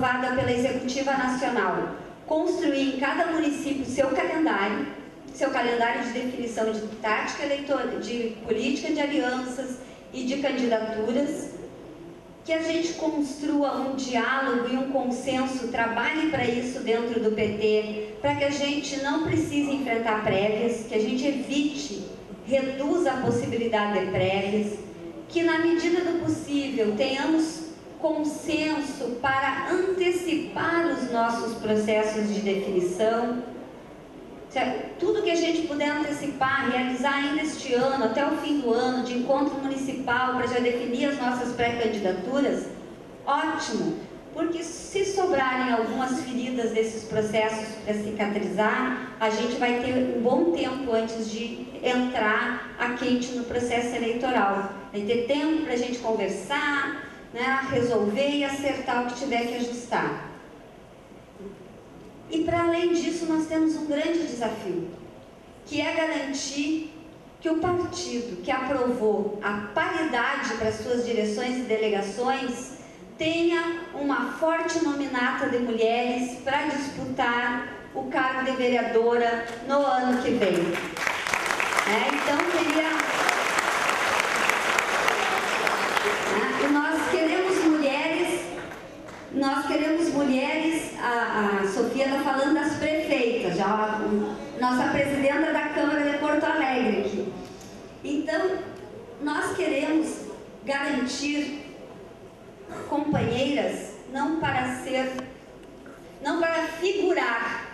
aprovada pela Executiva Nacional, construir em cada município seu calendário de definição de tática eleitoral, de política de alianças e de candidaturas, que a gente construa um diálogo e um consenso, trabalhe para isso dentro do PT, para que a gente não precise enfrentar prévias, que a gente evite, reduza a possibilidade de prévias, que na medida do possível tenhamos consenso para antecipar os nossos processos de definição. Tudo que a gente puder antecipar, realizar ainda este ano, até o fim do ano, de encontro municipal, para já definir as nossas pré-candidaturas, ótimo, porque se sobrarem algumas feridas desses processos para cicatrizar, a gente vai ter um bom tempo antes de entrar a quente no processo eleitoral. Vai ter tempo para a gente conversar, né, resolver e acertar o que tiver que ajustar. E para além disso, nós temos um grande desafio, que é garantir que o partido que aprovou a paridade para suas direções e delegações tenha uma forte nominata de mulheres para disputar o cargo de vereadora no ano que vem. Então, nós queremos mulheres, a Sofia está falando das prefeitas, já nossa presidenta da Câmara de Porto Alegre aqui. Então, nós queremos garantir companheiras não para figurar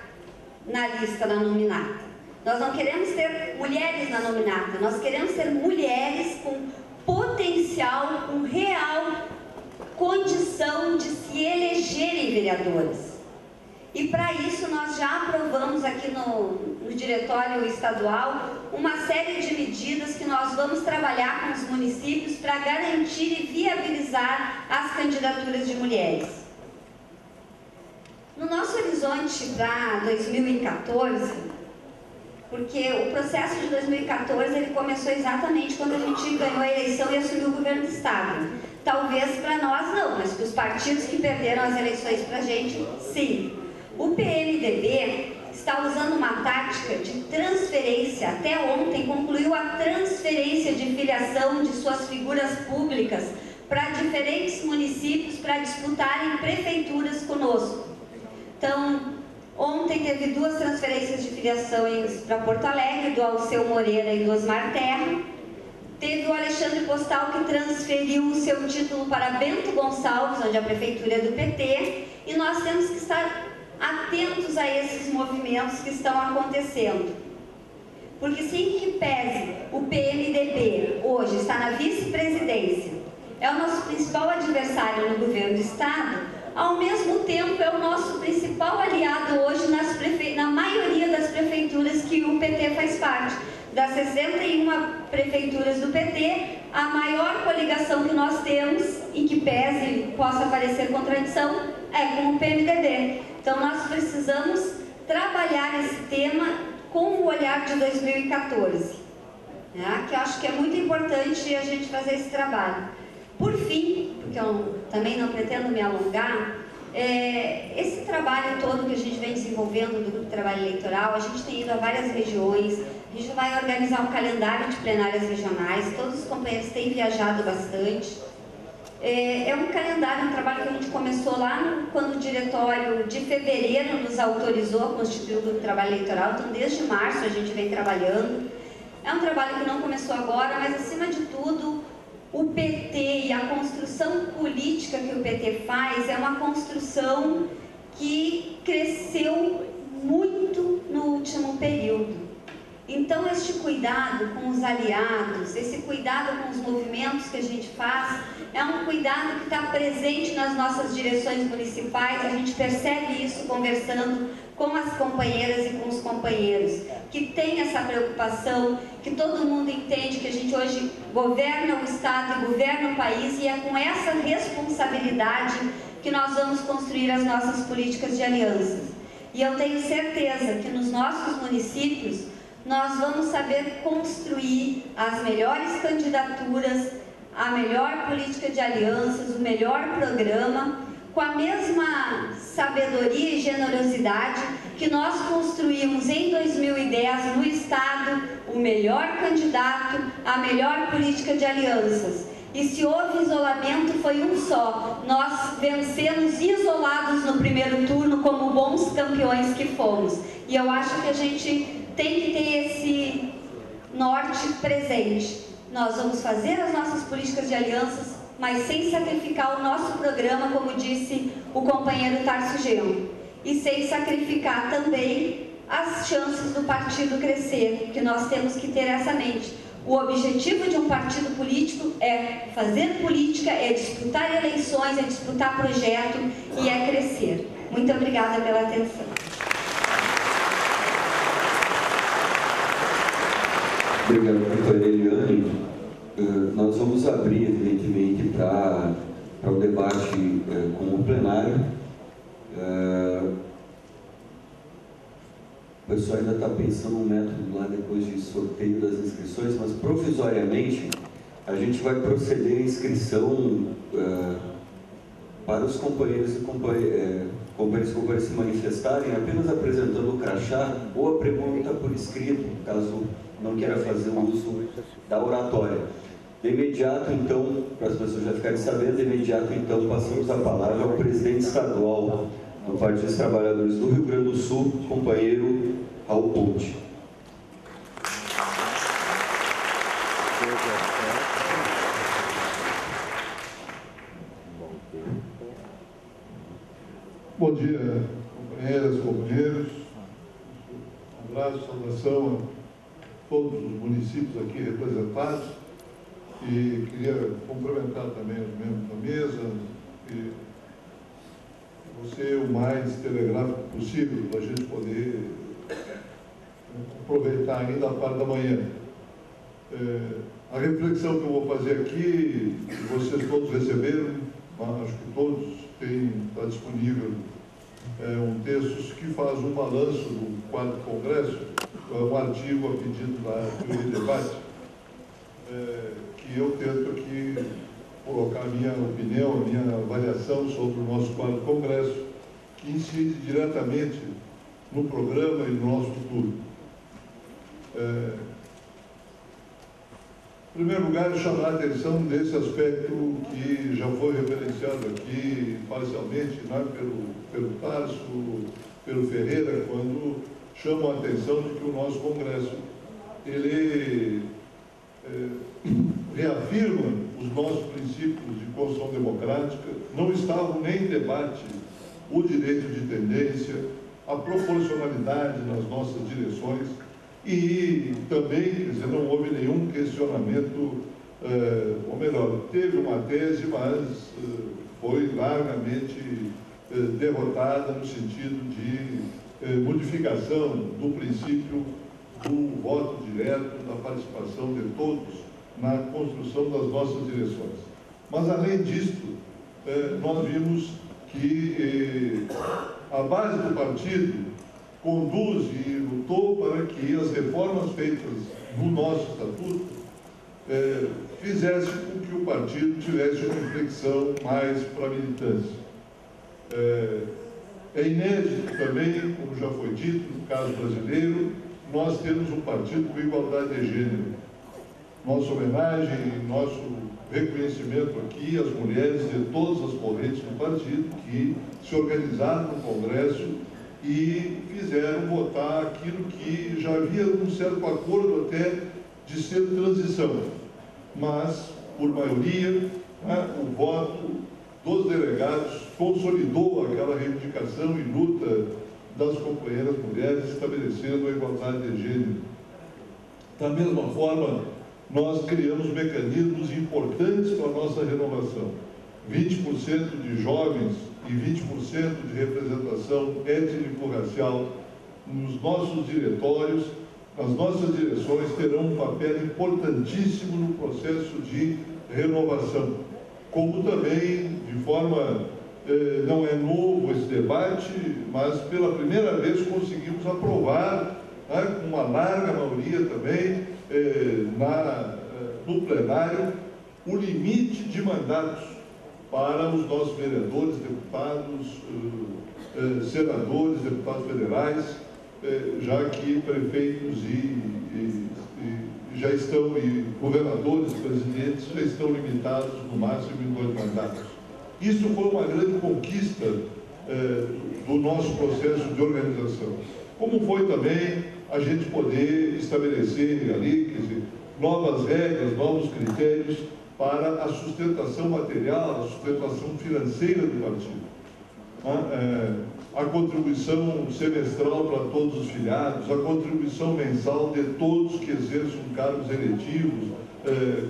na lista da nominata. Nós não queremos ter mulheres na nominata, nós queremos ter mulheres com potencial, com real condição de se elegerem vereadoras. E para isso nós já aprovamos aqui no Diretório Estadual uma série de medidas que nós vamos trabalhar com os municípios para garantir e viabilizar as candidaturas de mulheres. No nosso horizonte para 2014, porque o processo de 2014 ele começou exatamente quando a gente ganhou a eleição e assumiu o governo do Estado. Talvez para nós não, mas para os partidos que perderam as eleições para a gente, sim. O PMDB está usando uma tática de transferência, até ontem concluiu a transferência de filiação de suas figuras públicas para diferentes municípios para disputarem prefeituras conosco. Então, ontem teve 2 transferências de filiações para Porto Alegre, do Alceu Moreira e do Osmar Terra. Teve o Alexandre Postal, que transferiu o seu título para Bento Gonçalves, onde a prefeitura é do PT, e nós temos que estar atentos a esses movimentos que estão acontecendo. Porque se em que pese o PMDB hoje está na vice-presidência, é o nosso principal adversário no governo do Estado, ao mesmo tempo é o nosso principal aliado hoje na maioria das prefeituras que o PT faz parte. Das 61 prefeituras do PT, a maior coligação que nós temos, em que pese possa parecer contradição, é com o PMDB. Então nós precisamos trabalhar esse tema com o olhar de 2014, né? Que eu acho que é muito importante a gente fazer esse trabalho. Por fim, porque eu também não pretendo me alongar, esse trabalho todo que a gente vem desenvolvendo do Grupo de Trabalho Eleitoral, a gente tem ido a várias regiões, a gente vai organizar um calendário de plenárias regionais, todos os companheiros têm viajado bastante. É um calendário, um trabalho que a gente começou lá quando o diretório de fevereiro nos autorizou a constituir o Grupo de Trabalho Eleitoral, então desde março a gente vem trabalhando. É um trabalho que não começou agora, mas acima de tudo, o PT e a construção política que o PT faz é uma construção que cresceu muito no último período. Então, este cuidado com os aliados, esse cuidado com os movimentos que a gente faz, é um cuidado que está presente nas nossas direções municipais, a gente percebe isso conversando com as companheiras e com os companheiros, que tem essa preocupação, que todo mundo entende que a gente hoje governa o Estado e governa o país, e é com essa responsabilidade que nós vamos construir as nossas políticas de alianças. E eu tenho certeza que nos nossos municípios, nós vamos saber construir as melhores candidaturas, a melhor política de alianças, o melhor programa, com a mesma sabedoria e generosidade que nós construímos em 2010 no Estado o melhor candidato, a melhor política de alianças. E se houve isolamento, foi um só. Nós vencemos isolados no primeiro turno como bons campeões que fomos. E eu acho que a gente tem que ter esse norte presente. Nós vamos fazer as nossas políticas de alianças, mas sem sacrificar o nosso programa, como disse o companheiro Tarso Genro. E sem sacrificar também as chances do partido crescer, que nós temos que ter essa mente. O objetivo de um partido político é fazer política, é disputar eleições, é disputar projeto e é crescer. Muito obrigada pela atenção. Obrigado, doutora Eliane. Nós vamos abrir, evidentemente, para o debate com o plenário. O pessoal ainda está pensando no método lá depois de sorteio das inscrições, mas provisoriamente a gente vai proceder à inscrição para os companheiros e companheiras se manifestarem, apenas apresentando o crachá ou a pergunta por escrito, caso não queira fazer o uso da oratória. De imediato, então, para as pessoas já ficarem sabendo, de imediato, então, passamos a palavra ao presidente estadual do Partido dos Trabalhadores do Rio Grande do Sul, companheiro Raul Ponte. Bom dia, companheiras, companheiros. Um abraço, saudação a todos os municípios aqui representados. E queria cumprimentar também os membros da mesa e ser o mais telegráfico possível para a gente poder aproveitar ainda a parte da manhã. A reflexão que eu vou fazer aqui, vocês todos receberam, acho que todos têm, está disponível um texto que faz um balanço do quadro do Congresso, um artigo a pedido da teoria de debate, que eu tento aqui colocar a minha opinião, a minha avaliação sobre o nosso quadro do Congresso, que incide diretamente no programa e no nosso futuro. Em primeiro lugar, chamar a atenção desse aspecto que já foi referenciado aqui parcialmente, né, pelo Tarso, pelo Ferreira, quando chamam a atenção de que o nosso Congresso, ele reafirma os nossos princípios de construção democrática, não estavam nem em debate o direito de tendência, a proporcionalidade nas nossas direções e também, quer dizer, não houve nenhum questionamento, ou melhor, teve uma tese, mas foi largamente derrotada no sentido de modificação do princípio do voto direto, da participação de todos na construção das nossas direções. Mas, além disso, nós vimos que a base do partido conduz e lutou para que as reformas feitas no nosso estatuto fizessem com que o partido tivesse uma inflexão mais para a militância. É inédito também, como já foi dito, no caso brasileiro, nós temos um partido com igualdade de gênero. Nossa homenagem, nosso reconhecimento aqui às mulheres de todas as correntes do partido que se organizaram no Congresso e fizeram votar aquilo que já havia um certo acordo até de ser transição. Mas, por maioria, o voto dos delegados consolidou aquela reivindicação e luta das companheiras mulheres, estabelecendo a igualdade de gênero. Da mesma forma, nós criamos mecanismos importantes para a nossa renovação. 20% de jovens e 20% de representação étnico-racial nos nossos diretórios, nas nossas direções, terão um papel importantíssimo no processo de renovação. Como também, de forma, não é novo esse debate, mas pela primeira vez conseguimos aprovar, com uma larga maioria também, no plenário, o limite de mandatos para os nossos vereadores, deputados, senadores, deputados federais, já que prefeitos e governadores, presidentes já estão limitados no máximo em 2 mandatos. Isso foi uma grande conquista do nosso processo de organização. Como foi também a gente poder estabelecer ali, quer dizer, novas regras, novos critérios para a sustentação material, a sustentação financeira do partido. A contribuição semestral para todos os filiados, a contribuição mensal de todos que exerçam cargos eletivos,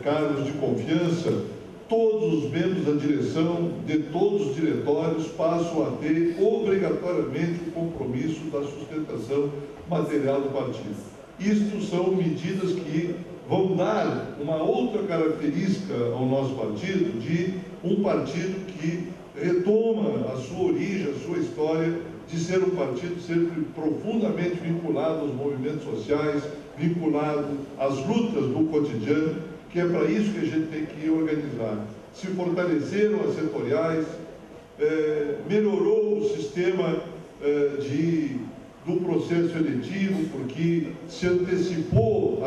cargos de confiança, todos os membros da direção de todos os diretórios passam a ter obrigatoriamente o compromisso da sustentação material do partido. Isto são medidas que vão dar uma outra característica ao nosso partido, de um partido que retoma a sua origem, a sua história, de ser um partido sempre profundamente vinculado aos movimentos sociais, vinculado às lutas do cotidiano, que é para isso que a gente tem que organizar. Se fortaleceram as setoriais, melhorou o sistema do processo eletivo, porque se antecipou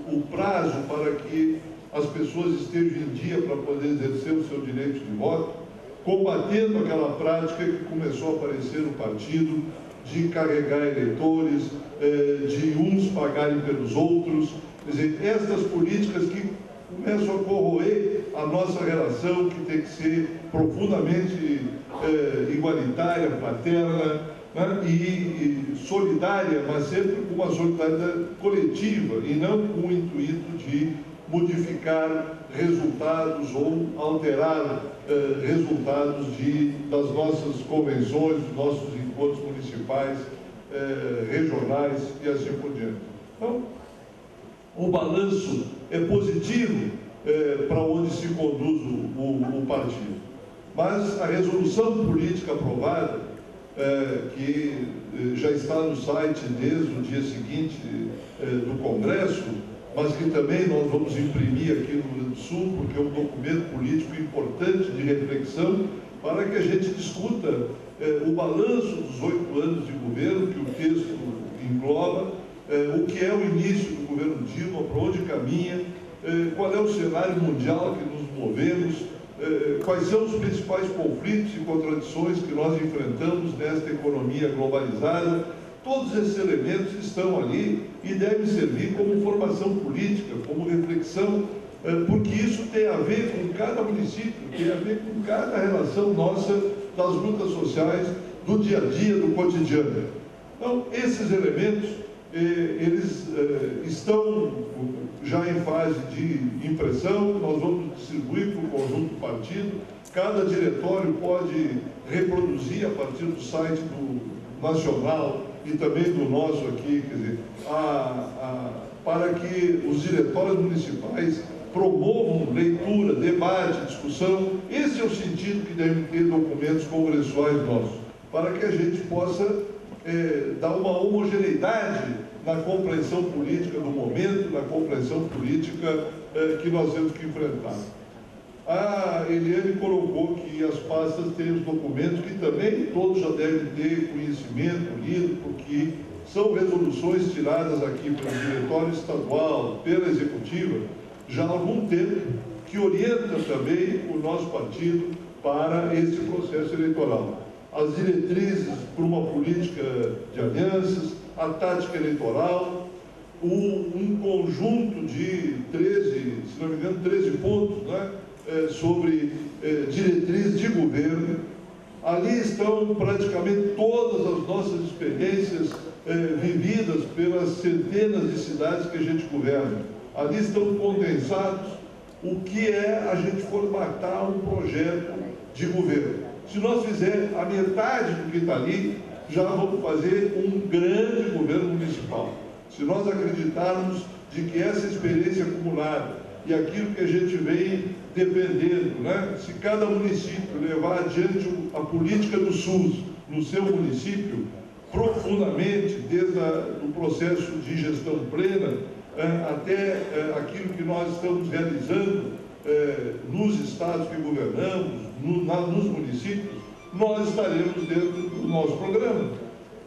o prazo para que as pessoas estejam em dia para poder exercer o seu direito de voto, combatendo aquela prática que começou a aparecer no partido, de carregar eleitores, de uns pagarem pelos outros. Quer dizer, estas políticas que começam a corroer a nossa relação, que tem que ser profundamente igualitária, fraterna, né, e solidária, mas sempre com uma solidariedade coletiva e não com o intuito de modificar resultados ou alterar resultados das nossas convenções, dos nossos encontros municipais, regionais e assim por diante. Então, o balanço é positivo para onde se conduz o partido. Mas a resolução política aprovada, que já está no site desde o dia seguinte do Congresso, mas que também nós vamos imprimir aqui no Rio Grande do Sul, porque é um documento político importante de reflexão, para que a gente discuta o balanço dos 8 anos de governo, que o texto engloba, o que é o início do governo Dilma, para onde caminha, qual é o cenário mundial que nos movemos, quais são os principais conflitos e contradições que nós enfrentamos nesta economia globalizada. Todos esses elementos estão ali e devem servir como formação política, como reflexão, porque isso tem a ver com cada município, tem a ver com cada relação nossa das lutas sociais, do dia a dia, do cotidiano. Então, esses elementos, eles estão já em fase de impressão, nós vamos distribuir para o conjunto do partido, cada diretório pode reproduzir a partir do site do nacional e também do nosso aqui, quer dizer, para que os diretórios municipais promovam leitura, debate, discussão. Esse é o sentido que devem ter documentos congressuais nossos, para que a gente possa dar uma homogeneidade na compreensão política do momento, na compreensão política que nós temos que enfrentar. A Eliane colocou que as pastas têm os documentos que também todos já devem ter conhecimento, lido, porque são resoluções tiradas aqui pelo diretório estadual, pela executiva, já há algum tempo, que orientam também o nosso partido para esse processo eleitoral. As diretrizes para uma política de alianças, a tática eleitoral, um conjunto de 13, se não me engano, 13 pontos, né? Sobre diretrizes de governo. Ali estão praticamente todas as nossas experiências vividas pelas centenas de cidades que a gente governa. Ali estão condensados o que é a gente formatar um projeto de governo. Se nós fizermos a metade do que está ali, já vamos fazer um grande governo municipal. Se nós acreditarmos de que essa experiência acumulada e aquilo que a gente vem defendendo, né? Se cada município levar adiante a política do SUS no seu município, profundamente, desde o processo de gestão plena, até aquilo que nós estamos realizando nos estados que governamos, nos municípios, nós estaremos dentro do nosso programa.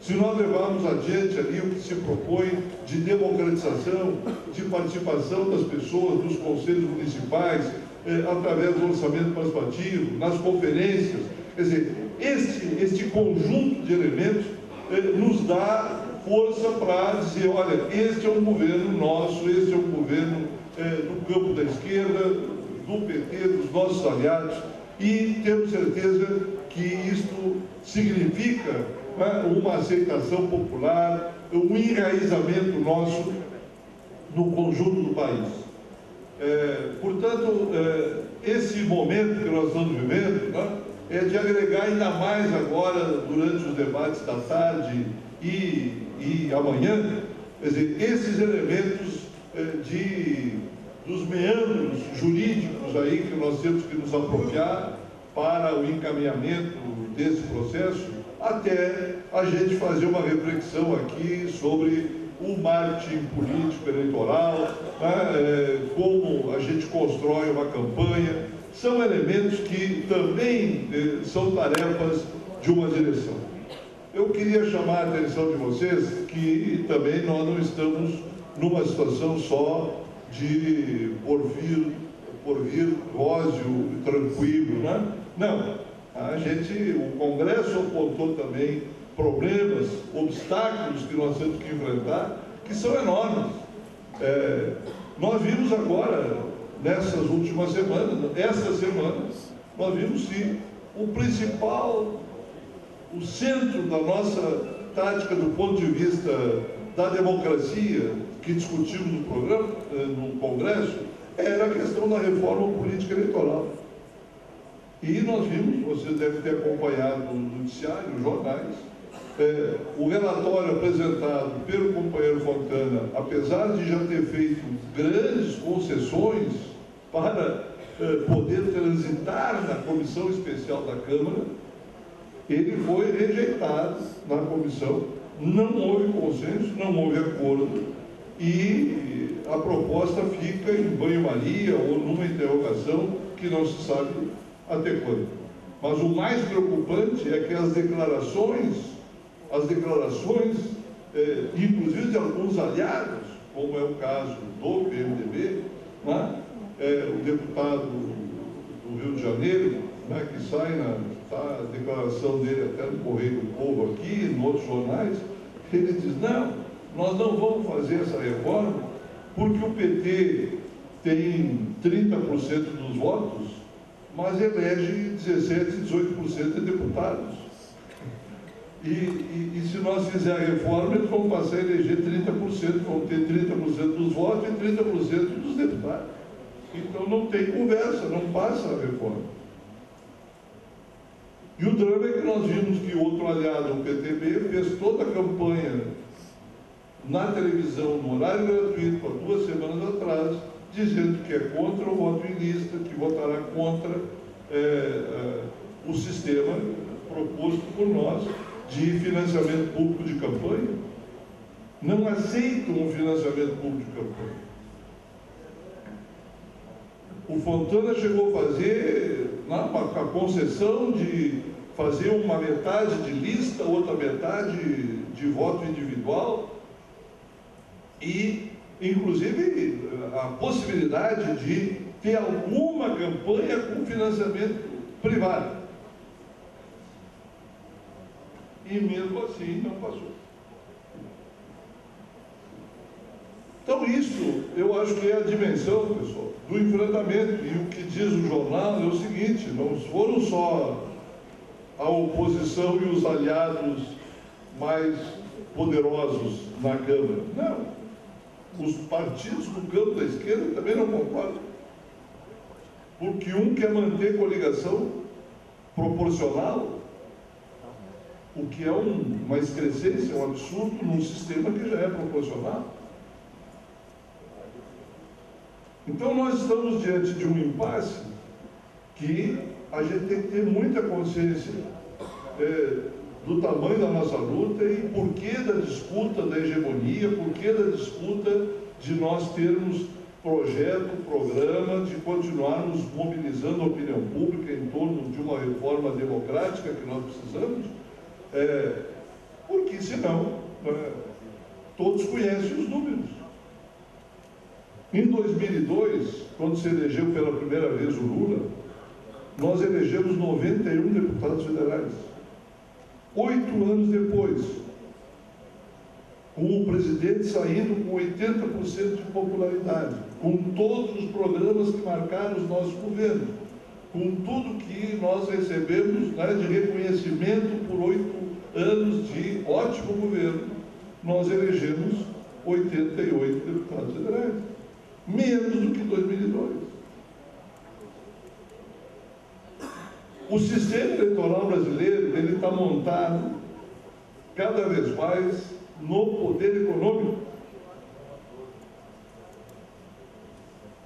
Se nós levarmos adiante ali o que se propõe de democratização, de participação das pessoas, dos conselhos municipais, através do orçamento participativo, nas conferências, quer dizer, este conjunto de elementos nos dá força para dizer, olha, este é um governo nosso, este é um governo do campo da esquerda, do PT, dos nossos aliados, e temos certeza que isto significa uma aceitação popular, um enraizamento nosso no conjunto do país. Portanto, esse momento que nós estamos vivendo é de agregar ainda mais agora, durante os debates da tarde e amanhã, quer dizer, esses elementos dos meandros jurídicos aí que nós temos que nos apropriar para o encaminhamento desse processo, até a gente fazer uma reflexão aqui sobre o marketing político eleitoral, como a gente constrói uma campanha. São elementos que também são tarefas de uma direção. Eu queria chamar a atenção de vocês que também nós não estamos numa situação só de porvir róseo, tranquilo, né? Não. O Congresso apontou também problemas, obstáculos que nós temos que enfrentar, que são enormes. Nós vimos agora, nessas últimas semanas, esta semana, nós vimos sim o centro da nossa tática do ponto de vista da democracia que discutimos no programa, no Congresso, era a questão da reforma política eleitoral. E nós vimos, vocês devem ter acompanhado no noticiário, nos jornais, o relatório apresentado pelo companheiro Fontana, apesar de já ter feito grandes concessões para poder transitar na comissão especial da Câmara, ele foi rejeitado na comissão, não houve consenso, não houve acordo, e a proposta fica em banho-maria ou numa interrogação que não se sabe até quando. Mas o mais preocupante é que as declarações, inclusive de alguns aliados, como é o caso do PMDB, o deputado do Rio de Janeiro, que sai a declaração dele até no Correio do Povo aqui, em outros jornais, ele diz, não, nós não vamos fazer essa reforma porque o PT tem 30% dos votos, mas elege 17%, 18% de deputados. E se nós fizermos a reforma, eles vão passar a eleger 30%, vão ter 30% dos votos e 30% dos deputados. Então não tem conversa, não passa a reforma. E o drama é que nós vimos que outro aliado, o PTB, fez toda a campanha na televisão, no horário gratuito, há 2 semanas atrás, dizendo que é contra o voto em lista, que votará contra o sistema proposto por nós de financiamento público de campanha. Não aceitam um financiamento público de campanha. O Fontana chegou a fazer a concessão de fazer uma metade de lista, outra metade de voto individual e, inclusive, a possibilidade de ter alguma campanha com financiamento privado. E mesmo assim não passou. Então isso, eu acho que é a dimensão, pessoal, do enfrentamento. E o que diz o jornal é o seguinte, não foram só a oposição e os aliados mais poderosos na Câmara. Não. Os partidos do campo da esquerda também não concordam. Porque um quer manter coligação proporcional, o que é uma excrescência, um absurdo num sistema que já é proporcional. Então nós estamos diante de um impasse que a gente tem que ter muita consciência do tamanho da nossa luta e porquê da disputa da hegemonia, porquê da disputa de nós termos projeto, programa de continuarmos mobilizando a opinião pública em torno de uma reforma democrática que nós precisamos, porque senão todos conhecem os números. Em 2002, quando se elegeu pela primeira vez o Lula, nós elegemos 91 deputados federais. 8 anos depois, com o presidente saindo com 80% de popularidade, com todos os programas que marcaram os nossos governos, com tudo que nós recebemos de reconhecimento por 8 anos de ótimo governo, nós elegemos 88 deputados federais, menos do que 2002. O sistema eleitoral brasileiro ele está montado cada vez mais no poder econômico.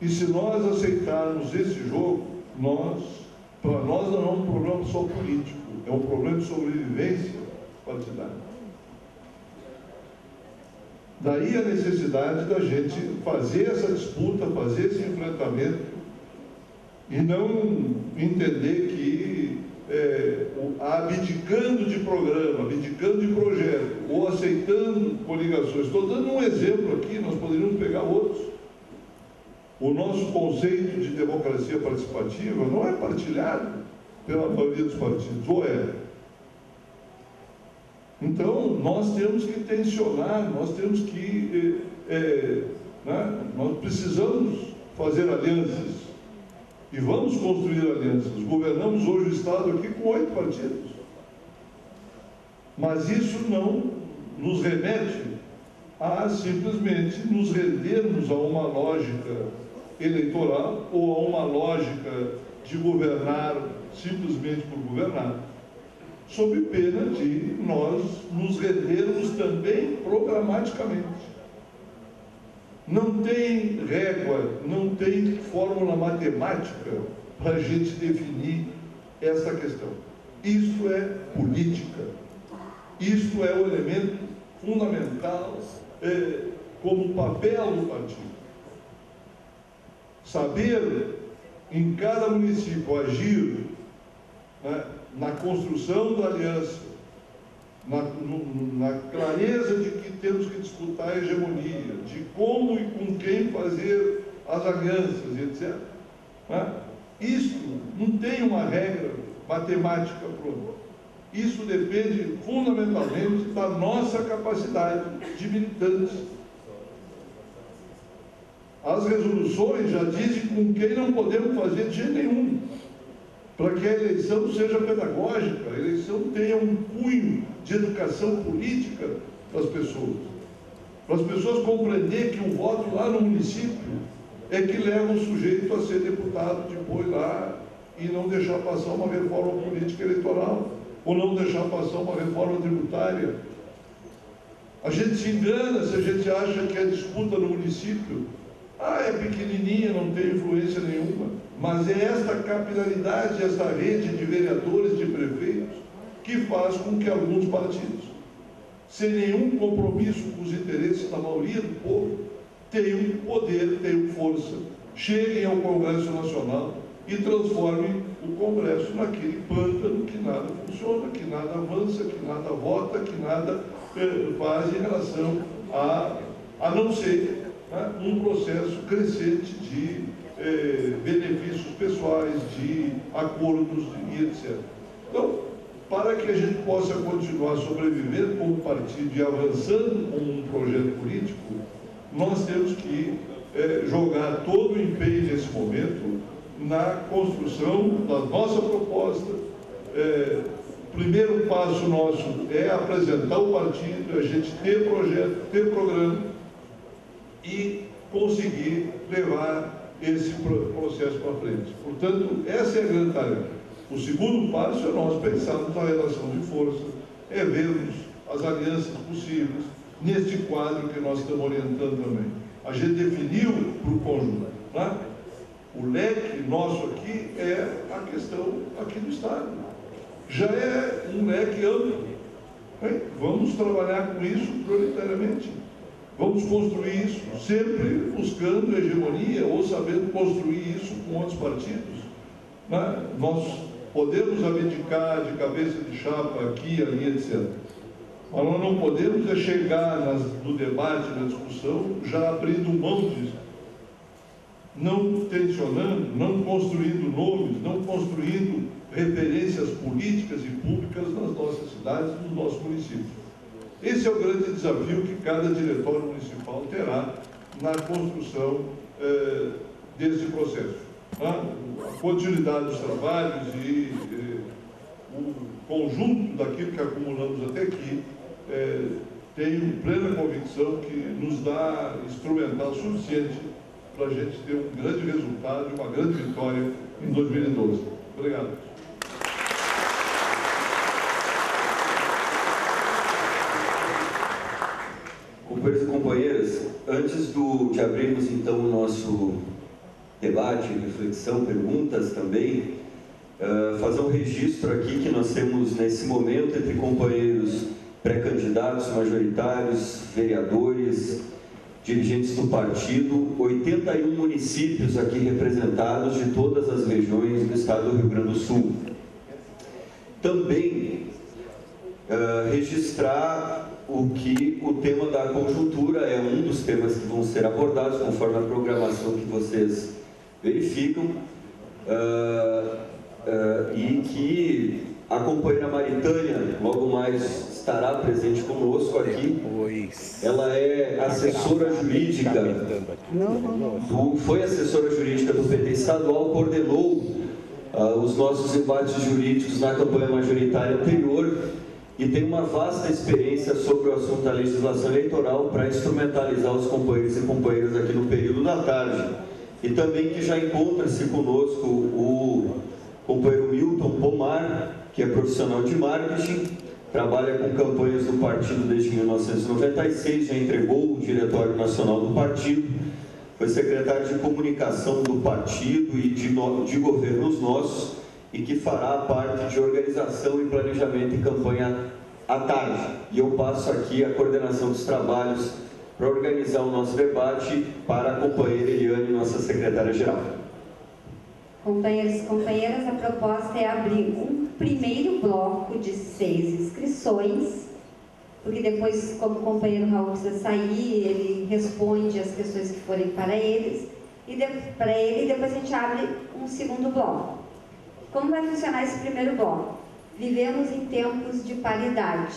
E se nós aceitarmos esse jogo, para nós não é um problema só político, é um problema de sobrevivência partidária. Daí a necessidade da gente fazer essa disputa, fazer esse enfrentamento e não entender que abdicando de programa, abdicando de projeto ou aceitando coligações. Estou dando um exemplo aqui, nós poderíamos pegar outros. O nosso conceito de democracia participativa não é partilhado pela maioria dos partidos, ou é? Então, nós temos que tensionar, nós temos que... nós precisamos fazer alianças. E vamos construir alianças. Governamos hoje o Estado aqui com 8 partidos. Mas isso não nos remete a simplesmente nos rendermos a uma lógica eleitoral ou a uma lógica de governar simplesmente por governar, sob pena de nós nos rendermos também programaticamente. Não tem régua, não tem fórmula matemática para a gente definir essa questão. Isso é política. Isso é o elemento fundamental como papel do partido. Saber em cada município agir na construção da aliança, na clareza de que temos que disputar a hegemonia, de como e com quem fazer as alianças, etc. Isso não tem uma regra matemática pronta. Isso depende fundamentalmente da nossa capacidade de militantes. As resoluções já dizem com quem não podemos fazer de jeito nenhum, para que a eleição seja pedagógica, a eleição tenha um cunho de educação política para as pessoas. Para as pessoas compreenderem que o voto lá no município é que leva o sujeito a ser deputado depois lá e não deixar passar uma reforma política eleitoral, ou não deixar passar uma reforma tributária. A gente se engana se a gente acha que a disputa no município é pequenininha, não tem influência nenhuma. Mas é esta capilaridade, esta rede de vereadores, de prefeitos, que faz com que alguns partidos, sem nenhum compromisso com os interesses da maioria do povo, tenham poder, tenham força, cheguem ao Congresso Nacional e transformem o Congresso naquele pântano que nada funciona, que nada avança, que nada vota, que nada faz em relação a não ser um processo crescente de benefícios pessoais, de acordos e etc. Então, para que a gente possa continuar sobrevivendo como partido e avançando como um projeto político, nós temos que jogar todo o empenho nesse momento na construção da nossa proposta. O primeiro passo nosso é apresentar o partido, a gente ter projeto, ter programa e conseguir levar esse processo para frente. Portanto, essa é a grande tarefa. O segundo passo é nós pensarmos na relação de força, é vermos as alianças possíveis neste quadro que nós estamos orientando também. A gente definiu para o conjunto. O leque nosso aqui é a questão aqui do Estado. Já é um leque amplo. Vamos trabalhar com isso prioritariamente. Vamos construir isso, sempre buscando hegemonia ou sabendo construir isso com outros partidos. Né? Nós podemos abdicar de cabeça de chapa aqui, ali, etc. Mas nós não podemos chegar no debate, na discussão, já abrindo mão disso. Não tensionando, não construindo nomes, não construindo referências políticas e públicas nas nossas cidades, nos nossos municípios. Esse é o grande desafio que cada diretório municipal terá na construção desse processo. A continuidade dos trabalhos e o conjunto daquilo que acumulamos até aqui, tenho plena convicção que nos dá instrumental suficiente para a gente ter um grande resultado e uma grande vitória em 2012. Obrigado. Companheiros e companheiras, antes de abrirmos então o nosso debate, reflexão, perguntas também, fazer um registro aqui que nós temos nesse momento entre companheiros pré-candidatos, majoritários, vereadores, dirigentes do partido, 81 municípios aqui representados de todas as regiões do estado do Rio Grande do Sul. Também registrar o tema da conjuntura é um dos temas que vão ser abordados conforme a programação que vocês verificam, e que a companheira Maritânia logo mais estará presente conosco aqui. Ela é assessora jurídica, foi assessora jurídica do PT estadual, coordenou os nossos debates jurídicos na campanha majoritária anterior e tem uma vasta experiência sobre o assunto da legislação eleitoral para instrumentalizar os companheiros e companheiras aqui no período da tarde. E também que já encontra-se conosco o companheiro Milton Pomar, que é profissional de marketing, trabalha com campanhas do partido desde 1996, já entregou o Diretório Nacional do partido, foi secretário de comunicação do partido e de governos nossos, e que fará parte de organização e planejamento em campanha à tarde. E eu passo aqui a coordenação dos trabalhos para organizar o nosso debate para a companheira Eliane, nossa secretária-geral. Companheiros e companheiras, a proposta é abrir um primeiro bloco de 6 inscrições, porque depois, como o companheiro Raul precisa sair, ele responde as questões que forem para eles, e depois a gente abre um segundo bloco. Como vai funcionar esse primeiro bloco? Vivemos em tempos de paridade.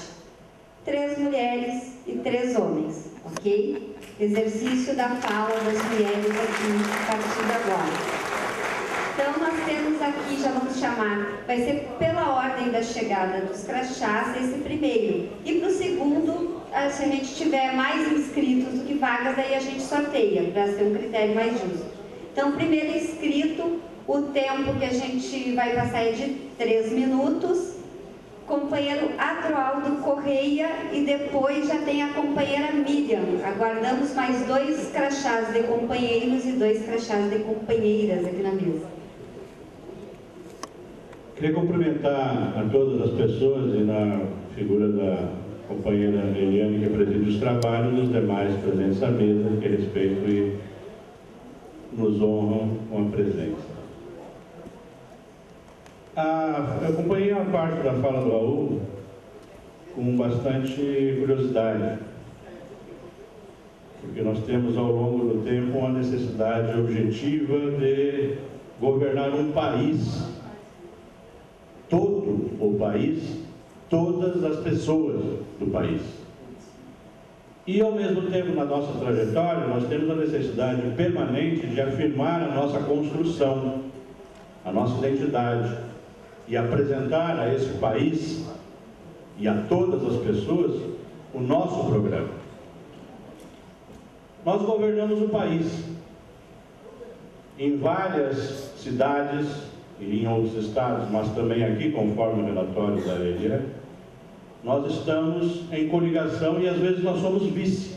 3 mulheres e 3 homens, ok? Exercício da fala das mulheres aqui a partir de agora. Então, nós temos aqui, já vamos chamar, vai ser pela ordem da chegada dos crachás, esse primeiro. E para o segundo, se a gente tiver mais inscritos do que vagas, aí a gente sorteia, para ser um critério mais justo. Então, primeiro inscrito, o tempo que a gente vai passar é de 3 minutos. Companheiro Adroaldo Correia e depois já tem a companheira Miriam. Aguardamos mais 2 crachás de companheiros e 2 crachás de companheiras aqui na mesa. Queria cumprimentar a todas as pessoas e na figura da companheira Eliane, que preside os trabalhos, e os demais presentes à mesa, que respeito e nos honram com a presença. Eu acompanhei uma parte da fala do Raul com bastante curiosidade, porque nós temos ao longo do tempo uma necessidade objetiva de governar um país, todo o país, todas as pessoas do país. E ao mesmo tempo, na nossa trajetória, nós temos a necessidade permanente de afirmar a nossa construção, a nossa identidade, e apresentar a esse país e a todas as pessoas o nosso programa. Nós governamos o país em várias cidades e em outros estados, mas também aqui, conforme o relatório da Eliane, nós estamos em coligação e às vezes nós somos vice.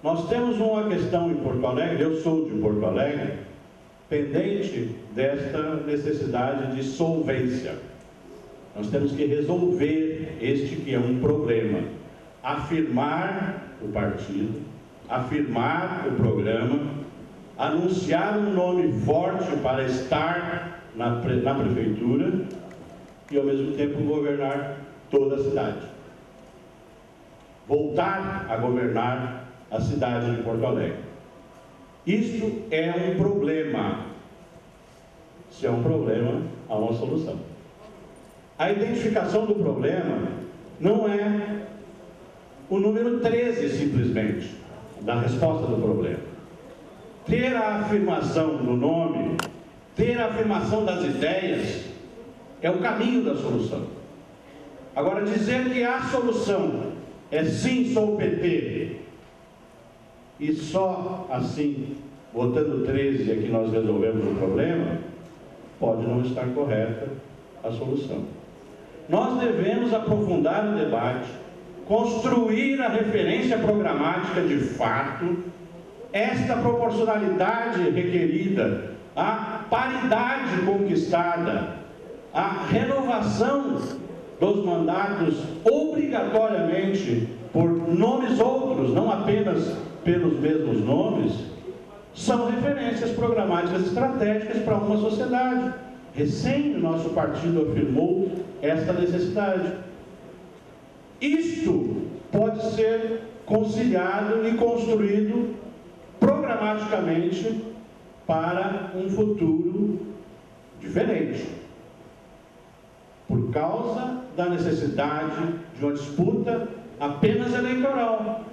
Nós temos uma questão em Porto Alegre, eu sou de Porto Alegre, pendente desta necessidade de solvência. Nós temos que resolver este que é um problema. afirmar o partido, afirmar o programa, anunciar um nome forte para estar na prefeitura e, ao mesmo tempo, governar toda a cidade. Voltar a governar a cidade de Porto Alegre. Isto é um problema. Se é um problema, há uma solução. A identificação do problema não é o número 13, simplesmente, da resposta do problema. Ter a afirmação do nome, ter a afirmação das ideias, é o caminho da solução. Agora, dizer que a solução é sim, sou o PT, e só assim, votando 13 é que nós resolvemos o problema, pode não estar correta a solução. Nós devemos aprofundar o debate, construir a referência programática de fato, esta proporcionalidade requerida, a paridade conquistada, a renovação dos mandatos obrigatoriamente por nomes outros, não apenas pelos mesmos nomes, são referências programáticas estratégicas para uma sociedade. Recém o nosso partido afirmou esta necessidade. Isto pode ser conciliado e construído programaticamente para um futuro diferente, por causa da necessidade de uma disputa apenas eleitoral.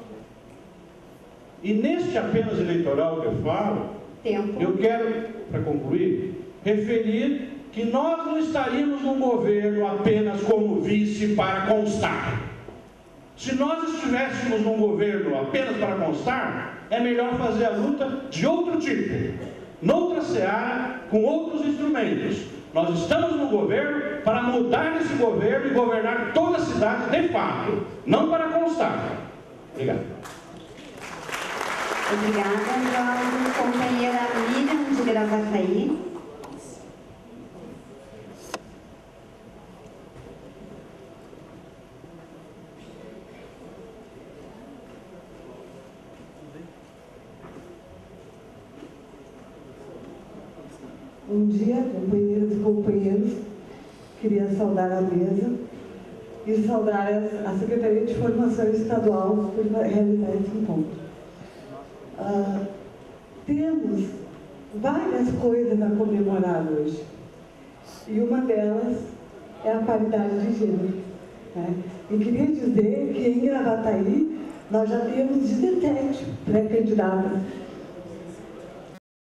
E neste apenas eleitoral que eu falo, eu quero, para concluir, referir que nós não estaríamos num governo apenas como vice para constar. Se nós estivéssemos num governo apenas para constar, é melhor fazer a luta de outro tipo, noutra seara, com outros instrumentos. Nós estamos no governo para mudar esse governo e governar toda a cidade de fato, não para constar. Obrigado. Obrigada, Jorge. Companheira Miriam de Gravataí. Bom dia, companheiras e companheiros. Queria saudar a mesa e saudar a Secretaria de Formação Estadual por realizar esse encontro. Temos várias coisas a comemorar hoje. E uma delas é a paridade de gênero. Né? E queria dizer que em Gravataí nós já temos 17 pré-candidatas